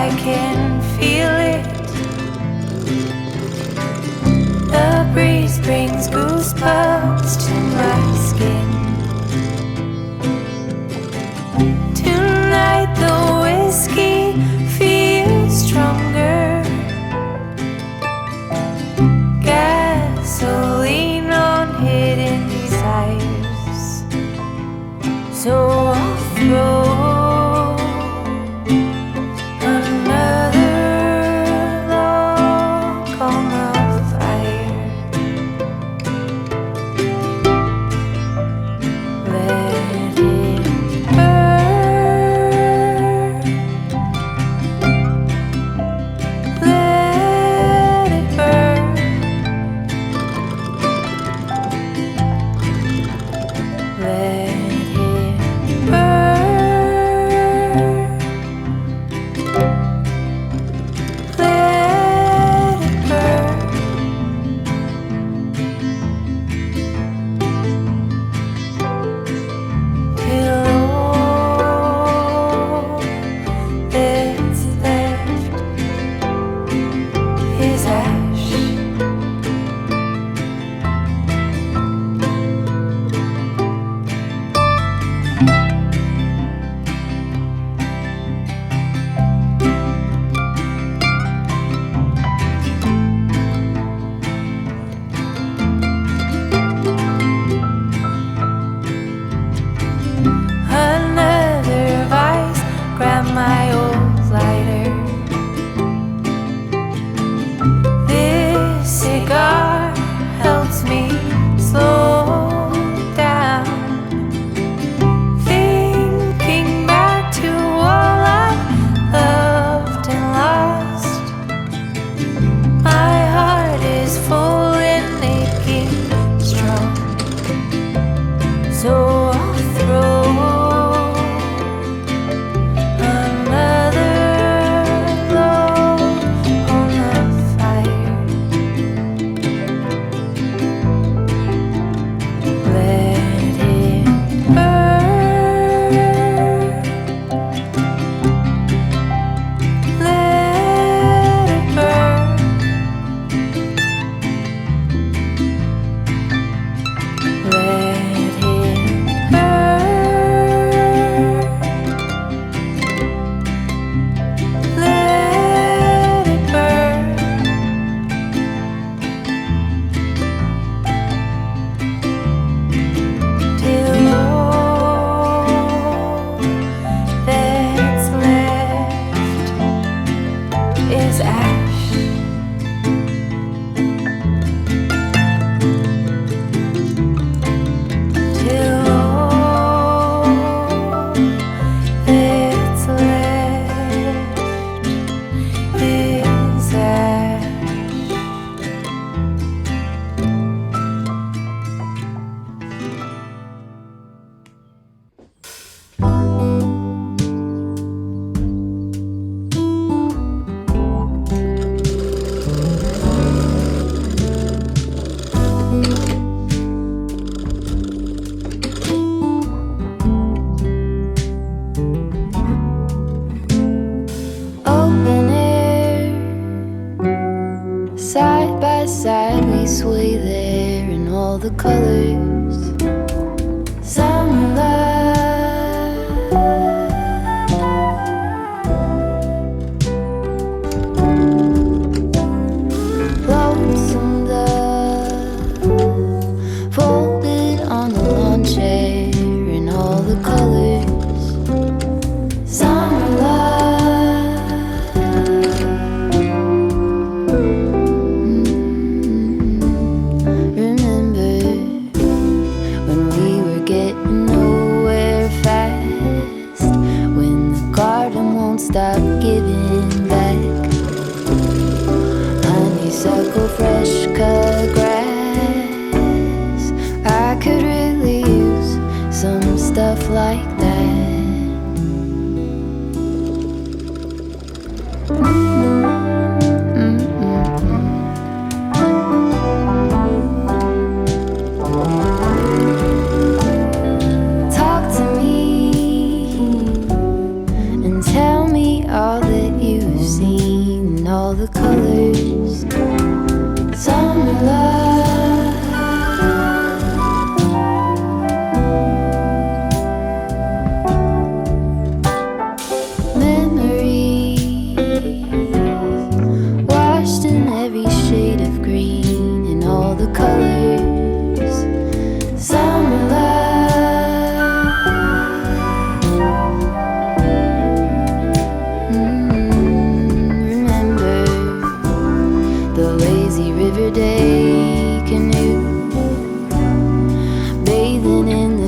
I can feel it. The breeze brings goosebumps to my skin. Tonight the whiskey feels stronger. Gasoline on hidden desires. So I'll throw my old lighter. This cigar helps me slow down, thinking back to all I loved and lost. My heart is full and aching strong, so I'll throw let it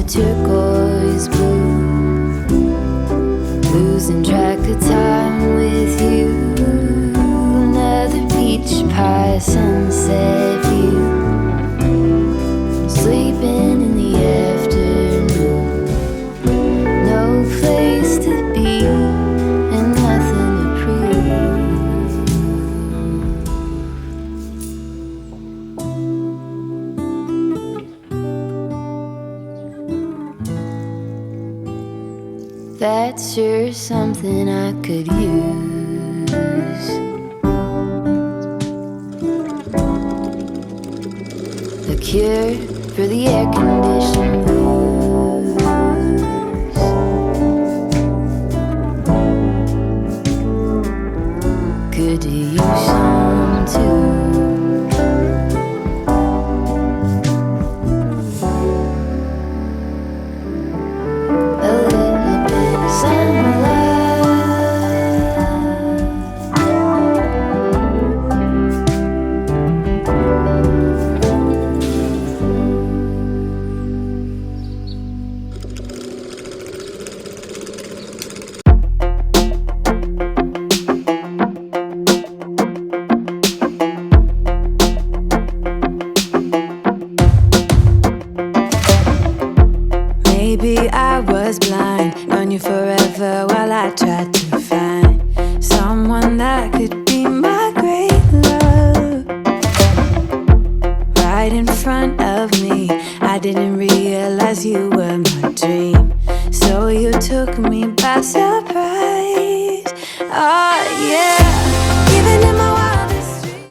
turquoise blue, losing track of time with you. Another peach pie sunset view, sleeping in the afternoon. No place to be and nothing to prove. That's sure something I could use. A cure for the air-conditioned blues. Could you use some too? A little bit of sunlight. Maybe I was blind, known you forever while I tried to find someone that could be my great love. Right in front of me, I didn't realize you were my dream, so you took me by surprise. Oh yeah.